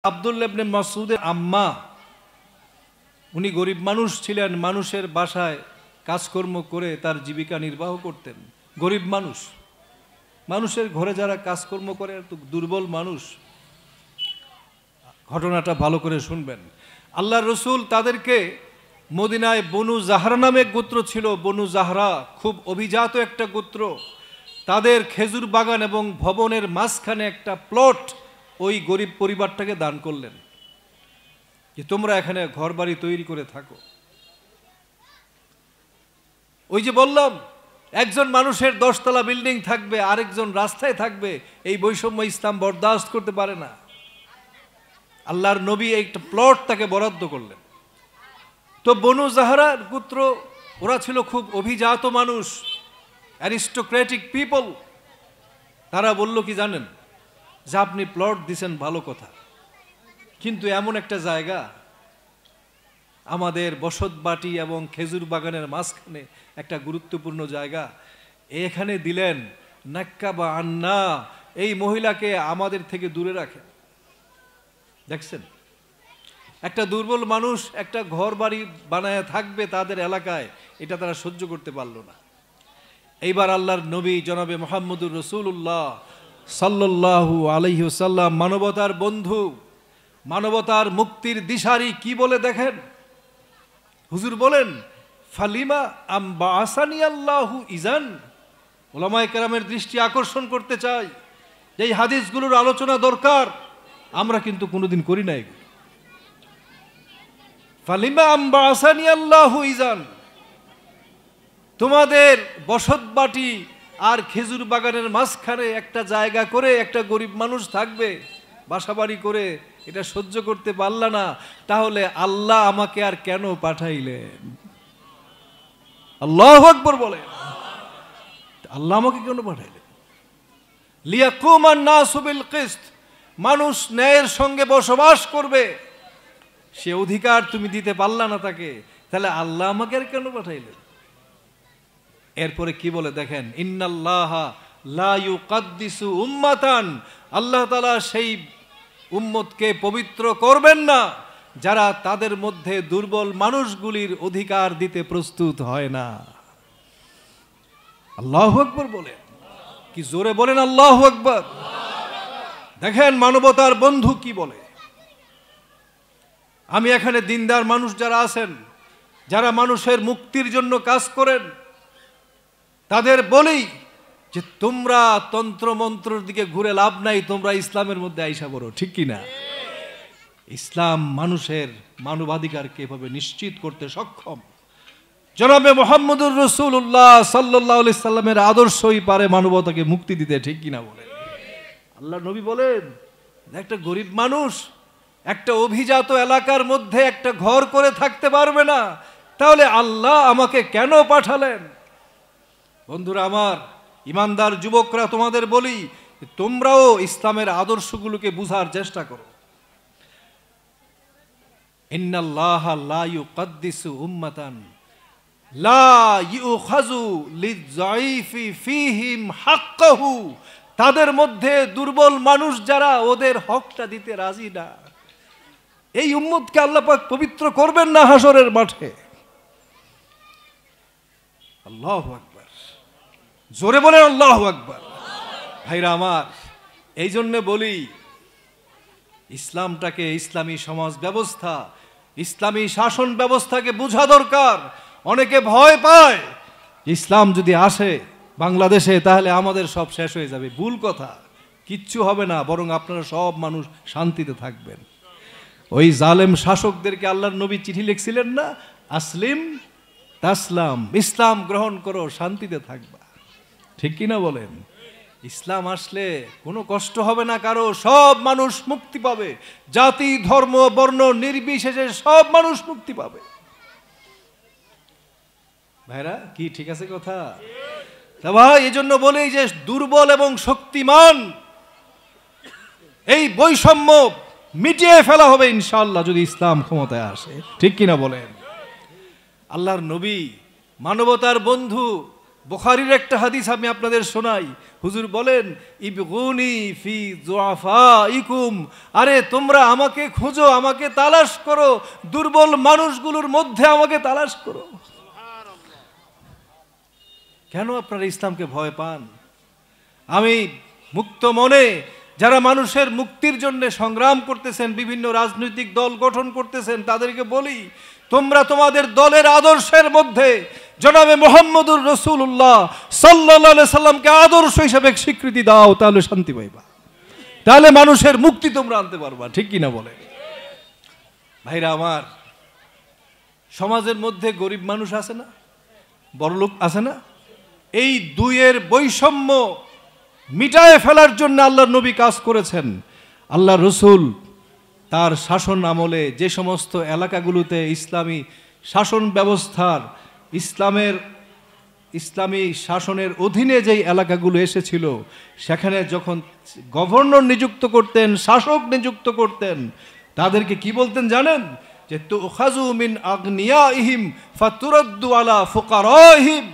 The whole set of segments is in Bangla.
আব্দুল্লাহ ইবনে মাসউদের আম্মা, উনি গরিব মানুষ ছিলেন, মানুষের বাসায় কাজকর্ম করে তার জীবিকা নির্বাহ করতেন। গরিব মানুষ, মানুষের ঘরে যারা কাজকর্ম করে তো দুর্বল মানুষ। ঘটনাটা ভালো করে শুনবেন। আল্লাহর রসুল তাদেরকে মদিনায় বনু জাহরা নামে এক গোত্র ছিল, বনু জাহরা খুব অভিজাত একটা গোত্র। তাদের খেজুর বাগান এবং ভবনের মাঝখানে একটা প্লট ওই গরিব পরিবারটাকে দান করলেন যে তোমরা এখানে ঘর বাড়ি তৈরি করে থাকো। ওই যে বললাম একজন মানুষের 10 তলা বিল্ডিং থাকবে, আরেকজন রাস্তায় থাকবে, এই বৈষম্য ইসলাম বরদাস্ত করতে পারে না। আল্লাহর নবী একটা প্লট তাকে বরাদ্দ করলেন। তো বনু জাহরার গোত্র, ওরা ছিল খুব অভিজাত মানুষ, অ্যারিস্টোক্রেটিক পিপল। তারা বলল কি জানেন, যে আপনি প্লট দিছেন ভালো কথা, কিন্তু এমন একটা জায়গা আমাদের বসতবাটি এবং খেজুর বাগানের মাঝখানে একটা গুরুত্বপূর্ণ জায়গা, এখানে দিলেন নাক্কা বা আন্না, এই মহিলাকে আমাদের থেকে দূরে রাখেন। দেখছেন, একটা দুর্বল মানুষ একটা ঘর বাড়ি বানায় থাকবে তাদের এলাকায়, এটা তারা সহ্য করতে পারল না। এইবার আল্লাহর নবী জনাবে মুহাম্মদুর রাসূলুল্লাহ সাল্লাল্লাহু আলাইহি ওয়াসাল্লাম, মানবতার বন্ধু, মানবতার মুক্তির দিশারি, কি বলে দেখেন। হুজুর বলেন ফালিমা আম বাআসানি আল্লাহু ইজান। উলামায়ে কেরামের দৃষ্টি আকর্ষণ করতে চাই, এই হাদিসগুলোর আলোচনা দরকার, আমরা কিন্তু কোনোদিন করি নাই। ফালিমা আম বাআসানি আল্লাহু ইজান, তোমাদের বসতবাটি আর খেজুর বাগানের মাঝখানে একটা জায়গা করে একটা গরিব মানুষ থাকবে বাসাবাড়ি করে, এটা সহ্য করতে পারলা না, তাহলে আল্লাহ আমাকে আর কেন পাঠাইলেন? আল্লাহু আকবার বলেন। আল্লাহ আমাকে কেন পাঠাইলেন? লিয়াকুমান নাসু বিল কিসত, মানুষ ন্যায়ের সঙ্গে বসবাস করবে, সে অধিকার তুমি দিতে পারলা না তাকে, তাহলে আল্লাহ আমাকে আর কেন পাঠাইলেন? এরপরে কি বলে দেখেন, ইন্নাল্লাহা লা ইউকাদ্দিসু উম্মাতান, আল্লাহ তাআলা সেই উম্মতকে পবিত্র করবেন না যারা তাদের মধ্যে দুর্বল মানুষগুলির অধিকার দিতে প্রস্তুত হয় না। আল্লাহু আকবার বলেন, কি জোরে বলেন আল্লাহু আকবার। দেখেন মানবতার বন্ধু কি বলে। আমি এখানে দিনদার মানুষ যারা আছেন, যারা মানুষের মুক্তির জন্য কাজ করেন, তাদের বলি যে তোমরা তন্ত্র মন্ত্রের দিকে ঘুরে লাভ নাই, তোমরা ইসলামের মধ্যে আইসা পড়ো, ঠিক কি না? ইসলাম মানুষের মানবাধিকারকে এভাবে নিশ্চিত করতে সক্ষম। জনাবে মুহাম্মদুর রাসূলুল্লাহ সাল্লাল্লাহু আলাইহি সাল্লামের আদর্শই পারে মানবতাকে মুক্তি দিতে, ঠিক কি না বলেন? আল্লাহ নবী বলেন, একটা গরিব মানুষ একটা অভিজাত এলাকার মধ্যে একটা ঘর করে থাকতে পারবে না, তাহলে আল্লাহ আমাকে কেন পাঠালেন? বন্ধুরা আমার, ইমানদার যুবকরা, তোমাদের বলি তোমরাও ইসলামের আদর্শগুলোকে বুঝার চেষ্টা করো। ইন্নাল্লাহা লা ইউকাদ্দিসু উম্মাতান লা ইউখাযু লিয-যায়ীফি ফীহিম হাক্কাহু, তাদের মধ্যে দুর্বল মানুষ যারা ওদের হকটা দিতে রাজি না, এই উম্মতকে আল্লাহ পাক পবিত্র করবেন না হাসরের মাঠে। আল্লাহু আকবার, জোরে বলেন আল্লাহু আকবার। ভাইরা আমার, এই জন্য বলি ইসলামটাকে, ইসলামী সমাজ ব্যবস্থা, ইসলামী শাসন ব্যবস্থাকে বোঝা দরকার। অনেকে ভয় পায় ইসলাম যদি আসে বাংলাদেশে তাহলে আমাদের সব শেষ হয়ে যাবে। ভুল কথা, কিচ্ছু হবে না, বরং আপনারা সব মানুষ শান্তিতে থাকবেন। ওই জালেম শাসকদেরকে আল্লাহর নবী চিঠি লিখছিলেন না, আসলিম তাসলাম, ইসলাম গ্রহণ করো, শান্তিতে থাকবা, ঠিক কিনা বলেন? ইসলাম আসলে কোনো কষ্ট হবে না কারো, সব মানুষ মুক্তি পাবে, জাতি ধর্ম বর্ণ নির্বিশেষে সব মানুষ মুক্তি পাবে। ভাইরা কি ঠিক আছে কথা? তা ভাই, এই জন্য বলি যে দুর্বল এবং শক্তিমান এই বৈষম্য মিটিয়ে ফেলা হবে ইনশাআল্লাহ যদি ইসলাম ক্ষমতায় আসে, ঠিক কিনা বলেন? আল্লাহর নবী মানবতার বন্ধু বুখারীর একটা হাদিস আমি আপনাদের শোনাই। হুজুর বলেন, ইবগুনি ফি যুআফাইকুম, আরে তোমরা আমাকে খোঁজো, আমাকে তালাশ করো, দুর্বল মানুষগুলোর মধ্যে আমাকে তালাশ করো। কেন আপনারা ইসলামকে ভয় পান? আমি মুক্ত মনে যারা মানুষের মুক্তির জন্য সংগ্রাম করতেছেন, বিভিন্ন রাজনৈতিক দল গঠন করতেছেন, তাদেরকে বলি, তোমরা তোমাদের দলের আদর্শের মধ্যে জনাবে মুহাম্মদুর রাসূলুল্লাহ সাল্লাল্লাহু আলাইহি সাল্লামকে আদর্শ হিসেবে স্বীকৃতি দাও, তাহলে শান্তি পাইবা, তাহলে মানুষের মুক্তি তোমরা আনতে পারবা। ঠিক কিনা বলে? ভাইরা আমার, সমাজের মধ্যে গরিব মানুষ আছে না, বড়লোক আছে না? এই দুইয়ের বৈষম্য মিটায়ে ফেলার জন্য আল্লাহর নবী কাজ করেছেন। আল্লাহর রাসূল তার শাসন আমলে যে সমস্ত এলাকাগুলোতে ইসলামী শাসন ব্যবস্থার ইসলামী শাসনের অধীনে যেই এলাকাগুলো এসেছিল, সেখানে যখন গভর্নর নিযুক্ত করতেন, শাসক নিযুক্ত করতেন, তাদেরকে কি বলতেন জানেন? যে তুখাযু মিন আগনিয়াইহিম ফাতুরাদ্দু আলা ফুকারাইহিম,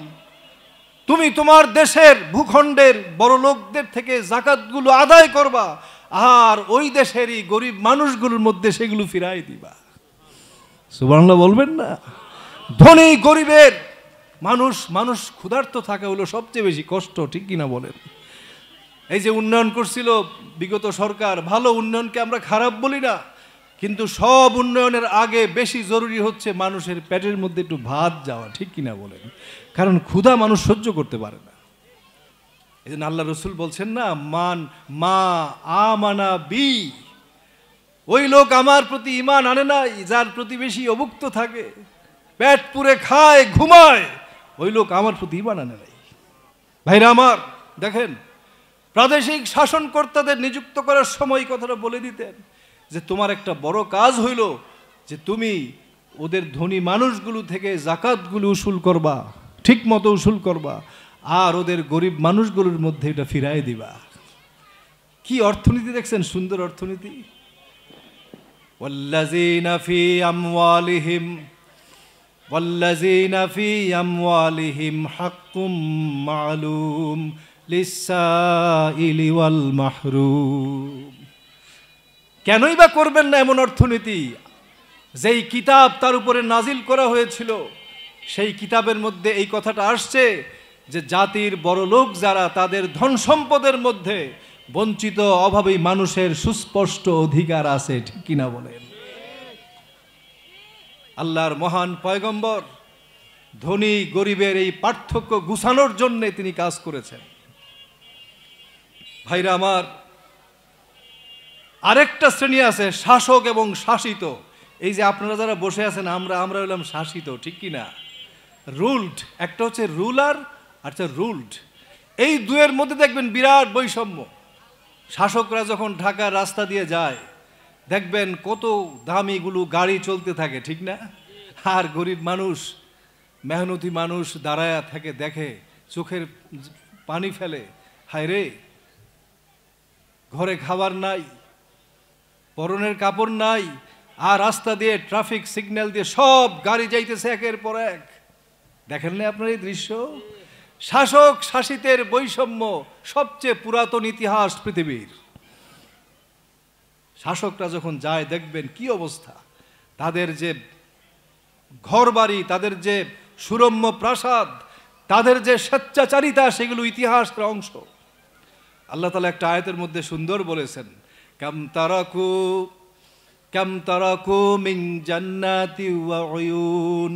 তুমি তোমার দেশের ভূখণ্ডের বড় লোকদের থেকে যাকাতগুলো আদায় করবা, আর ওই দেশেরই গরিব মানুষগুলোর মধ্যে সেগুলো ফিরাই দিবা। সুবহানাল্লাহ বলবেন না? ধনী গরিবের মানুষ ক্ষুধার্ত থাকা হলো সবচেয়ে বেশি কষ্ট। ঠিক কিনা বলেন? এই যে উন্নয়ন করছিল বিগত সরকার, ভালো উন্নয়নকে আমরা খারাপ বলি না, কিন্তু সব উন্নয়নের আগে বেশি জরুরি হচ্ছে মানুষের পেটের মধ্যে একটু ভাত যাওয়া। ঠিক কিনা বলেন? কারণ ক্ষুধা মানুষ সহ্য করতে পারে না। এই জন্য আল্লাহ রসুল বলছেন না, মা আমানা বি, ওই লোক আমার প্রতি ঈমান আনে নাই যার প্রতিবেশী অভুক্ত থাকে, পেট পুরে খায় ঘুমায়, ওই লোক আমার প্রতি ঈমান আনে নাই। ভাইরা আমার, দেখেন, প্রাদেশিক শাসনকর্তাদের নিযুক্ত করার সময় কথাটা বলে দিতেন যে তোমার একটা বড় কাজ হইল যে তুমি ওদের ধনী মানুষগুলো থেকে যাকাতগুলো উসুল করবা, ঠিক মতো উসুল করবা, আর ওদের গরিব মানুষগুলোর মধ্যে এটা ফিরাই দিবা। কি অর্থনীতি দেখছেন, সুন্দর অর্থনীতি। ওয়াল্লাযীনা ফি আমওয়ালিহিম হাক্কুম মা'লুম লিস-সাইলি ওয়াল মাহরুম। কেনই বা করবেন না এমন অর্থনীতি? যেই কিতাব তার উপরে নাজিল করা হয়েছিল, সেই কিতাবের মধ্যে এই কথাটা আসছে যে জাতির বড় লোক যারা, তাদের ধন সম্পদের মধ্যে বঞ্চিত অভাবী মানুষের সুস্পষ্ট অধিকার আছে। ঠিক কিনা বলেন? আল্লাহর মহান পয়গম্বর ধনী গরিবের এই পার্থক্য গুছানোর জন্য তিনি কাজ করেছেন। ভাইরা আমার, আরেকটা শ্রেণী আছে শাসক এবং শাসিত। এই যে আপনারা যারা বসে আছেন, আমরা হলাম শাসিত। ঠিক কিনা? রুলড, একটা হচ্ছে রুলার, আচ্ছা রুলড। এই দুয়ের মধ্যে দেখবেন বিরাট বৈষম্য। শাসকরা যখন ঢাকার রাস্তা দিয়ে যায়, দেখবেন কত দামিগুলো গাড়ি চলতে থাকে, ঠিক না? আর গরিব মানুষ, মেহনতি মানুষ দাঁড়ায়া থাকে, দেখে, চোখের পানি ফেলে, হায় রে, ঘরে খাবার নাই, পরনের কাপড় নাই, আর রাস্তা দিয়ে ট্রাফিক সিগন্যাল দিয়ে সব গাড়ি যাইতেছে একের পর এক। দেখেন না আপনার এই দৃশ্য? শাসক শাসিতের বৈষম্য সবচেয়ে পুরাতন ইতিহাস পৃথিবীর। শাসকরা যখন যায়, দেখবেন কি অবস্থা, তাদের যে ঘরবাড়ি, তাদের যে সুরম্য প্রাসাদ, তাদের যে স্বেচ্ছাচারিতা, সেগুলো ইতিহাসের অংশ। আল্লাহ তাআলা একটা আয়াতের মধ্যে সুন্দর বলেছেন, কাম তারাকু মিন জান্নাতি ওয়া উয়ুন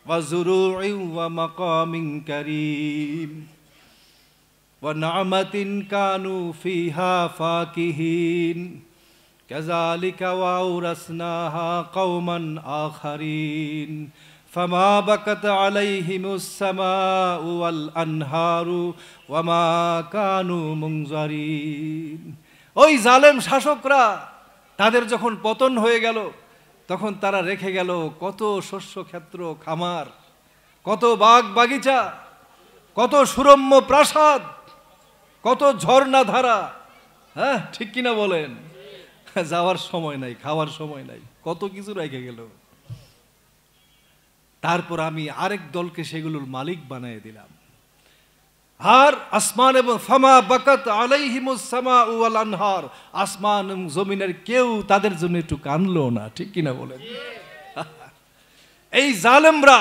ওয়া যুরু'i ওয়া মাকামিন কারীম ওয়া নি'মাতিন কানু ফিহা ফাকিহিন কাযালিকা ওয়া আওরাসনাহা কওমান আখারিন ফামা বাকাত আলাইহিমুস সামাউ ওয়াল আনহারু ওয়া মা কানু মুনজারিন। ওই জালেম শাসকরা, তাদের যখন পতন হয়ে গেল, তখন তারা রেখে গেল কত শস্য ক্ষেত্র, খামার, কত বাগ বাগিচা, কত সুরম্য প্রাসাদ, কত ঝর্ণা ধারা। হ্যাঁ, ঠিক কিনা বলেন? যাওয়ার সময় নাই, খাওয়ার সময় নাই, কত কিছু রেখে গেল। তারপর আমি আরেক দলকে সেগুলোর মালিক বানিয়ে দিলাম। আর আসমান এবং ফামা বাকাত আলাইহিমুস সামাউ ওয়াল আনহার, আসমান এবং জমিনের কেউ তাদের জন্য একটু কানলো না, ঠিক কিনা বলেন? এই জালেমরা,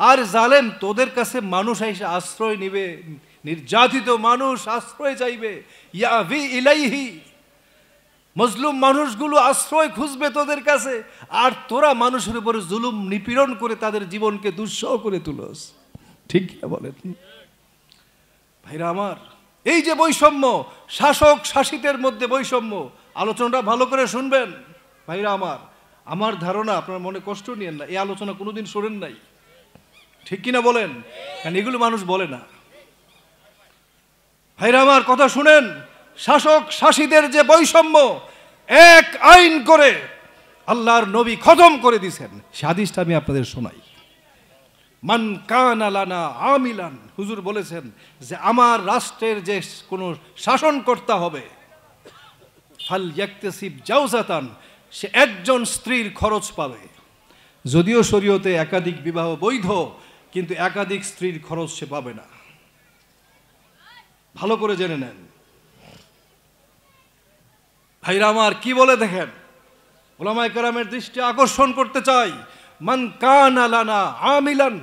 আর জালেম তোদের কাছে মানুষ এসে আশ্রয় নিবে, নির্যাতিত মানুষ আশ্রয় চাইবে, ইয়াভি ইলাইহি, মজলুম মানুষগুলো আশ্রয় খুঁজবে তোদের কাছে, আর তোরা মানুষের উপরে জুলুম নিপীড়ন করে তাদের জীবনকে দুঃসহ করে তুলস, ঠিক কিনা বলেন? ভাইরা আমার, এই যে বৈষম্য, শাসক শাসিতের মধ্যে বৈষম্য, আলোচনাটা ভালো করে শুনবেন ভাইরা আমার। আমার ধারণা, আপনার মনে কষ্ট নিয়েন না, এই আলোচনা কোনোদিন শোনেন নাই, ঠিক কিনা বলেন? কারণ এগুলো মানুষ বলে না। ভাইরা আমার কথা শুনেন, শাসক শাসিতের যে বৈষম্য এক আইন করে আল্লাহর নবী খতম করে দিয়েছেন, সে হাদিসটা আমি আপনাদের শোনাই। মান কানা লানা আমিলান, হুজুর বলেছেন যে আমার রাষ্ট্রের যে কোনো শাসনকর্তা হবে, ফাল ইয়াকতাসিব জাওজাতান, সে একজন স্ত্রীর খরচ পাবে। যদিও শরীয়তে একাধিক বিবাহ বৈধ, কিন্তু একাধিক স্ত্রীর খরচ সে পাবে না, ভালো করে জেনে নেন। ভাইরা আমার কি বলে দেখেন, উলামায়ে কেরামের দৃষ্টি আকর্ষণ করতে চাই। মান কানা লানা আমিলান,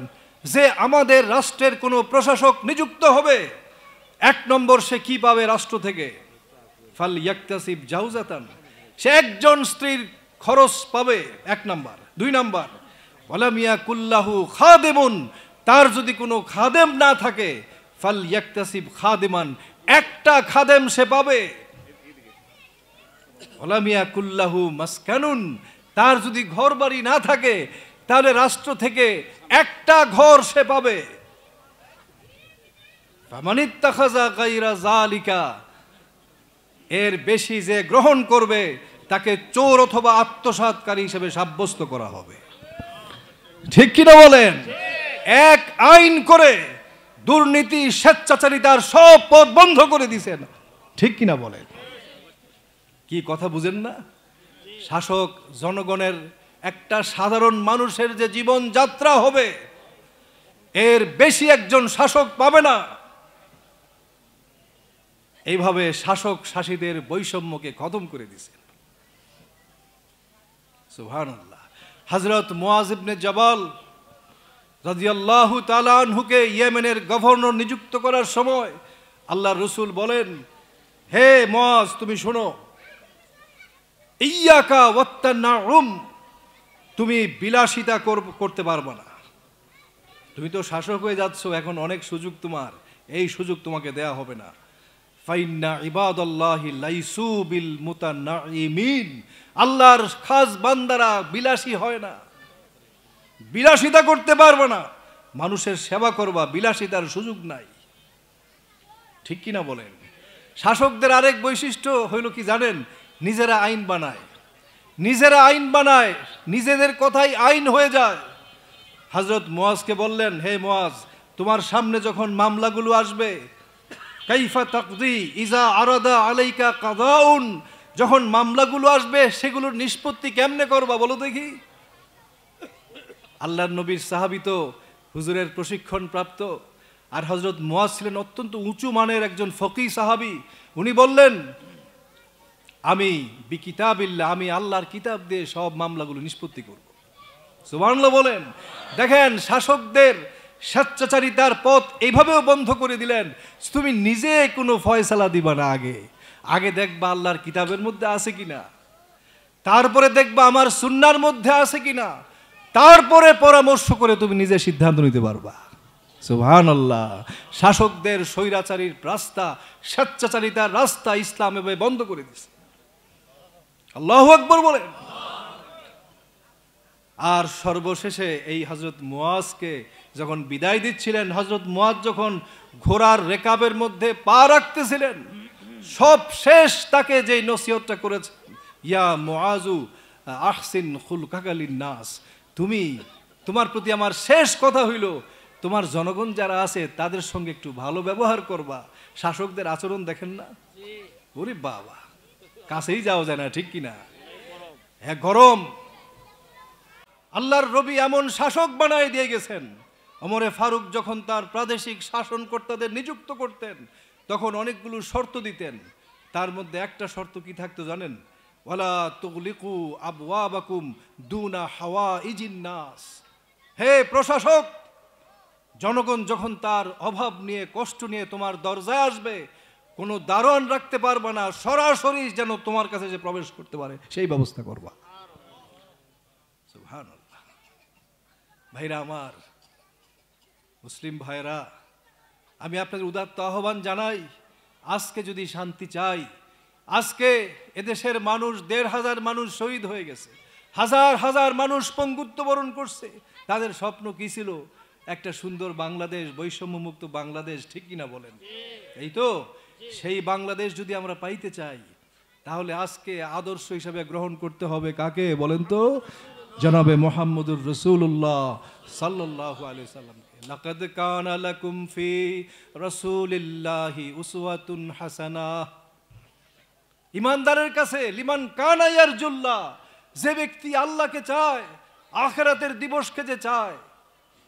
যে আমাদের রাষ্ট্রের কোনো প্রশাসক নিযুক্ত হবে, এক নম্বর সে কি পাবে রাষ্ট্র থেকে? ফাল ইয়াকতাসিব জাওজাতান, সে একজন স্ত্রীর খরচ পাবে, এক নাম্বার। দুই নাম্বার, ওয়ালাম ইয়াকুল্লাহু খাদেমুন, তার যদি কোনো খাদেম না থাকে, ফাল ইয়াকতাসিব খাদেমান, একটা খাদেম সে পাবে। ওয়ালাম ইয়াকুল্লাহু মাসকানুন, তার যদি ঘর বাড়ি না থাকে, তাহলে রাষ্ট্র থেকে একটা ঘর সে পাবে। ফামানিত্তাখাযা গায়রা যালিকা, এর বেশি যে গ্রহণ করবে তাকে চোর অথবা আত্মসাৎকারী হিসেবে সাব্যস্ত করা হবে, ঠিক কিনা বলেন? এক আইন করে দুর্নীতি স্বেচ্ছাচারিতার সব পথ বন্ধ করে দিয়েছেন, ঠিক কিনা বলেন? কি কথা বুঝেন না? শাসক জনগণের, একটা সাধারণ মানুষের যে জীবন যাত্রা হবে, এর বেশি একজন শাসক পাবে না। এইভাবে শাসক শাসিতের বৈষম্যকে খতম করে দিয়েছেন। সুবহানাল্লাহ। হযরত মুআয ইবনে জাবাল রাদিয়াল্লাহু তাআলা আনহুকে ইয়েমেনের গভর্নর নিযুক্ত করার সময় আল্লাহর রাসূল বলেন, হে মুআয, তুমি শোনো, ইয়াকা ওয়াত্তানাউম, তুমি বিলাসিতা করতে পারবে না। তুমি তো শাসক হয়ে যাচ্ছ, এখন অনেক সুযোগ তোমার, এই সুযোগ তোমাকে দেয়া হবে না। ফাইন্না ইবাদাল্লাহি লাইসু বিল মুতানাইমিন, আল্লাহর খাস বান্দারা বিলাসী হয় না, বিলাসিতা করতে পারবে না। মানুষের সেবা করবা, বিলাসিতার সুযোগ নাই, ঠিক কিনা বলেন? শাসকদের আরেক বৈশিষ্ট্য হইল কি জানেন? নিজেরা আইন বানায়, নিজেরা আইন বানায়, নিজেদের কথাই আইন হয়ে যায়। হযরত মুআযকে বললেন, হে মুআয, তোমার সামনে যখন মামলাগুলো আসবে, কাইফা তাকদি ইজা আরাদা আলাইকা কাদাউন, যখন মামলাগুলো আসবে সেগুলোর নিষ্পত্তি কেমনে করবা বলো দেখি। আল্লাহর নবীর সাহাবী তো হুজুরের প্রশিক্ষণ প্রাপ্ত, আর হযরত মুআয ছিলেন অত্যন্ত উঁচু মানের একজন ফকিহ সাহাবী। উনি বললেন, আমি বিকিতাবিল্লাহ, আমি আল্লাহর কিতাব দিয়ে সব মামলাগুলো নিষ্পত্তি করব। সুবহানাল্লাহ বলেন। দেখেন, শাসকদের স্বেচ্ছাচারিতার পথ এইভাবেও বন্ধ করে দিলেন। তুমি নিজে কোনো ফয়সালা দিবা না, আগে আগে দেখবা আল্লাহর কিতাবের মধ্যে আছে কিনা, তারপরে দেখবা আমার সুন্নাহর মধ্যে আছে কিনা, তারপরে পরামর্শ করে তুমি নিজে সিদ্ধান্ত নিতে পারবা। সুবহানাল্লাহ। শাসকদের স্বৈরাচারীর রাস্তা, স্বেচ্ছাচারিতার রাস্তা ইসলাম এভাবে বন্ধ করে দিয়েছে। আল্লাহু আকবার বলেন। আর সর্বশেষে এই হযরত মুআযকে যখন বিদায় দিচ্ছিলেন, হযরত মুআয যখন ঘোড়ার রেকাবের মধ্যে পা রাখতেছিলেন, সব শেষ তাকে যে নসিহতটা করেছেন, ইয়া মুআযু আহসিন খুলকাকা লিন-নাস, তুমি, তোমার প্রতি আমার শেষ কথা হইল, তোমার জনগণ যারা আছে তাদের সঙ্গে একটু ভালো ব্যবহার করবা। শাসকদের আচরণ দেখেন না, ওরে বাবা, কাছেই যাওয়া যায় না, ঠিক কিনা? হ্যাঁ, গরম। আল্লাহর নবী এমন শাসক বানায় দিয়ে গেছেন। ওমরে ফারুক যখন তার প্রাদেশিক শাসনকর্তাদের নিযুক্ত করতেন তখন অনেকগুলো শর্ত দিতেন। তার মধ্যে একটা শর্ত কি থাকতো জানেন? ওয়ালা তুগলিকু আবওয়াবাকুম দুনা হাওয়াইজিন নাস। হে প্রশাসক, জনগণ যখন তার অভাব নিয়ে কষ্ট নিয়ে তোমার দরজায় আসবে, কোনো দারোয়ান রাখতে পারবে না, সরাসরি যেন তোমার কাছে যে প্রবেশ করতে পারে সেই ব্যবস্থা করবা। সুবহানাল্লাহ। ভাইরা আমার, মুসলিম ভাইরা, আমি আপনাদের উদাত্ত আহ্বান জানাই, আজকে যদি শান্তি চাই, আজকে এদেশের মানুষ ১৫০০ মানুষ শহীদ হয়ে গেছে, হাজার হাজার মানুষ পঙ্গুত্ব বরণ করছে। তাদের স্বপ্ন কি ছিল? একটা সুন্দর বাংলাদেশ, বৈষম্যমুক্ত বাংলাদেশ, ঠিক কিনা বলেন? এই তো সেই বাংলাদেশ যদি আমরা পাইতে চাই, তাহলে আজকে আদর্শ হিসাবে গ্রহণ করতে হবে কাকে বলেন তো? জনাবে মুহাম্মদুর রাসূলুল্লাহ সাল্লাল্লাহু আলাইহি সাল্লাম। লাকাদ কানা লাকুম ফি রাসূলিল্লাহি উসওয়াতুন হাসানাহ। ইমানদারের কাছে, লিমান কানা ইয়ারজুল্লাহ, যে ব্যক্তি আল্লাহকে চায়, আখিরাতের দিবসকে যে চায়।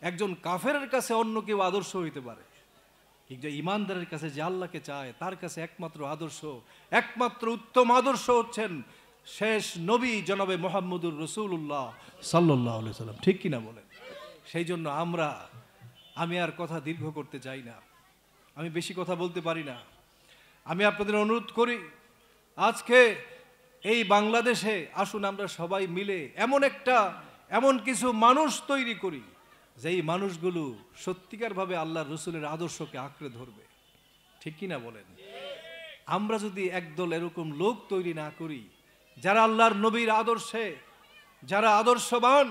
একজন কাফেরের কাছে অন্য কেউ আদর্শ হইতে পারে, ঠিক যে ইমানদারের কাছে যে আল্লাহকে চায় তার কাছে একমাত্র আদর্শ, একমাত্র উত্তম আদর্শ হচ্ছেন শেষ নবী জনাবে মুহাম্মদুর রাসূলুল্লাহ সাল্লাল্লাহু আলাইহি সাল্লাম, ঠিক কিনা বলেন? সেই জন্য আমি আর কথা দীর্ঘ করতে চাই না, আমি বেশি কথা বলতে পারি না। আমি আপনাদের অনুরোধ করি, আজকে এই বাংলাদেশে আসুন আমরা সবাই মিলে এমন কিছু মানুষ তৈরি করি, যেই মানুষগুলো সত্যিকারভাবে আল্লাহর রসুলের আদর্শকে আঁকড়ে ধরবে, ঠিক কিনা বলেন? আমরা যদি একদল এরকম লোক তৈরি না করি, যারা আল্লাহর নবীর আদর্শে, যারা আদর্শবান,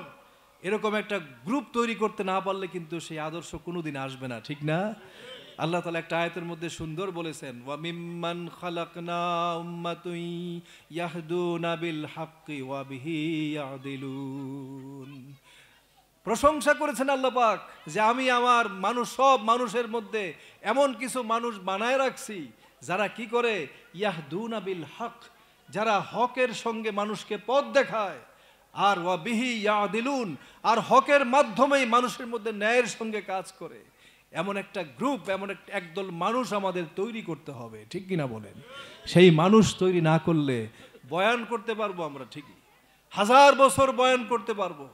এরকম একটা গ্রুপ তৈরি করতে না পারলে কিন্তু সেই আদর্শ কোনোদিন আসবে না, ঠিক না? আল্লাহ তাআলা একটা আয়াতের মধ্যে সুন্দর বলেছেন, ওয়া মিম্মান খালাকনা উম্মাতুন ইয়াহদুনা বিল হাক্কি ওয়া বিহি ইয়াদিলুন। প্রশংসা করেছেন আল্লাহ পাক যে আমি আমার সব মানুষের মধ্যে এমন কিছু মানুষ বানায় রাখছি যারা কি করে, ইয়াহদুনা বিল হক, যারা হকের সঙ্গে মানুষকে পথ দেখায়, আর ওয়া বিহি ইয়াদিলুন, আর হকের মাধ্যমেই মানুষের মধ্যে ন্যায়ের সঙ্গে কাজ করে। এমন একটা গ্রুপ, এমন একদল মানুষ আমাদের তৈরি করতে হবে, ঠিক কিনা বলেন? সেই মানুষ তৈরি না করলে বয়ান করতে পারবো আমরা ঠিকই, 1000 বছর বয়ান করতে পারবো,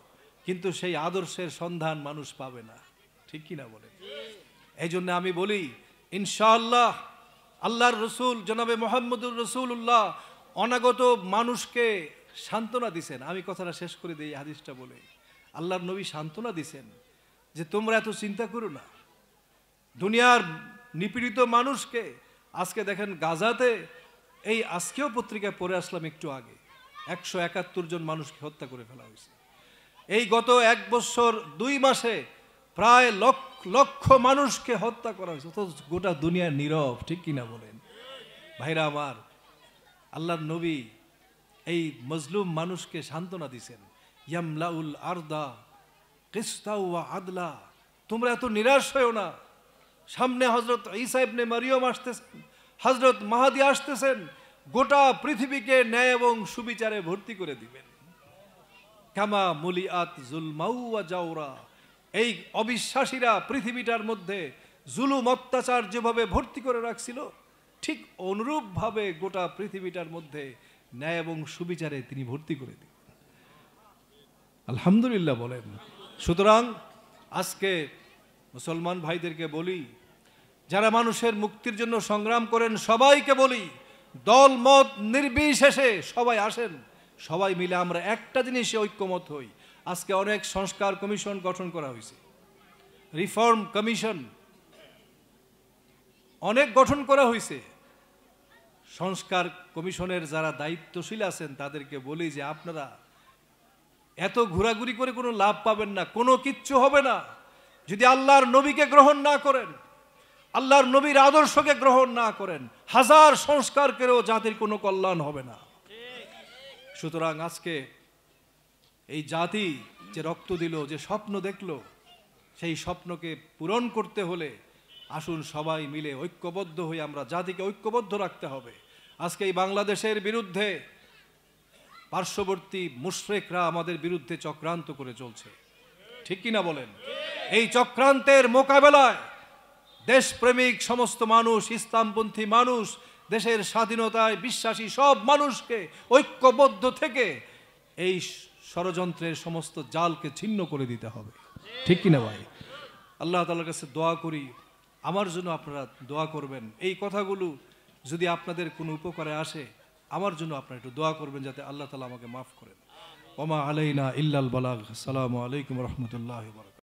কিন্তু সেই আদর্শের সন্ধান মানুষ পাবে না, ঠিক কিনা বলেন? এই জন্য আমি বলি, ইনশাআল্লাহ আল্লাহর রসুল জনাবে মুহাম্মদুর রাসূলুল্লাহ অনাগত মানুষকে সান্ত্বনা দিছেন। আমি কথাটা শেষ করে দিই হাদিসটা বলে। আল্লাহর নবী সান্ত্বনা দিছেন যে তোমরা এত চিন্তা করো না, দুনিয়ার নিপীড়িত মানুষকে, আজকে দেখেন গাজাতে, এই আজকেও পত্রিকায় পড়ে আসলাম একটু আগে, 171 জন মানুষকে হত্যা করে ফেলা হয়েছে। এই গত 1 বছর 2 মাসে প্রায় লক্ষ মানুষকে হত্যা করা হয়েছে, তো গোটা দুনিয়া নীরব, ঠিক কিনা বলেন? ভাইরা আমার, আল্লাহর নবী এই মজলুম মানুষকে সান্ত্বনা দিছেন, ইয়ামলাউল আরদা কিসতা ওয়া আদলা, তোমরা এত নিরাশ হয়েও না, সামনে হযরত ঈসা ইবনে মারিয়ম আসতেছেন, হযরত মাহদী আসতেছেন, গোটা পৃথিবীকে ন্যায় এবং সুবিচারে ভর্তি করে দিবেন। কামা মুলিআত যুলমাউ ওয়া জাওরা, এই অবিশ্বাসীরা পৃথিবীটার মধ্যে জুলুম অত্যাচার যেভাবে ভর্তি করে রাখছিল, ঠিক অনুরূপভাবে গোটা পৃথিবীটার মধ্যে ন্যায় এবং সুবিচারে তিনি ভর্তি করে দিবেন। আলহামদুলিল্লাহ বলেন। সুতরাং আজকে মুসলমান ভাইদেরকে বলি, যারা মানুষের মুক্তির জন্য সংগ্রাম করেন, সবাইকে বলি, দল মত নির্বিশেষে সবাই আসেন, সবাই মিলে আমরা একটা জিনিসে ঐক্যমত হই। আজকে অনেক সংস্কার কমিশন গঠন করা হয়েছে, রিফর্ম কমিশন অনেক গঠন করা হয়েছে। সংস্কার কমিশনের যারা দায়িত্বশীল আছেন তাদেরকে বলি যে আপনারা এত ঘোরাঘুরি করে কোনো লাভ পাবেন না, কোনো কিচ্ছু হবে না যদি আল্লাহর নবীকে গ্রহণ না করেন, আল্লাহর নবীর আদর্শকে গ্রহণ না করেন। হাজার সংস্কার করেও জাতির কোনো কল্যাণ হবে না। সুতরাং আজকে এই জাতি যে রক্ত দিল, যে স্বপ্ন দেখলো, সেই স্বপ্নকে পূরণ করতে হলে আসুন সবাই মিলে ঐক্যবদ্ধ হয়ে আমরা জাতিকে ঐক্যবদ্ধ রাখতে হবে। আজকে এই বাংলাদেশের বিরুদ্ধে পার্শ্ববর্তী মুশরিকরা আমাদের বিরুদ্ধে চক্রান্ত করে চলছে, ঠিক কিনা বলেন? এই চক্রান্তের মোকাবেলায় দেশপ্রেমিক সমস্ত মানুষ, ইসলামপন্থী মানুষ, দেশের স্বাধীনতায় বিশ্বাসী সব মানুষকে ঐক্যবদ্ধ থেকে এই ষড়যন্ত্রের সমস্ত জালকে ছিন্ন করে দিতে হবে, ঠিক কিনা ভাই? আল্লাহ তাআলার কাছে দোয়া করি, আমার জন্য আপনারা দোয়া করবেন। এই কথাগুলো যদি আপনাদের কোনো উপকারে আসে, আমার জন্য আপনারা একটু দোয়া করবেন যাতে আল্লাহ তাআলা আমাকে মাফ করেন। ওমা আলাইনা ইল্লাল বালাগ। আসসালামু আলাইকুম ওয়া রাহমাতুল্লাহি ওয়া বারাকাতুহু।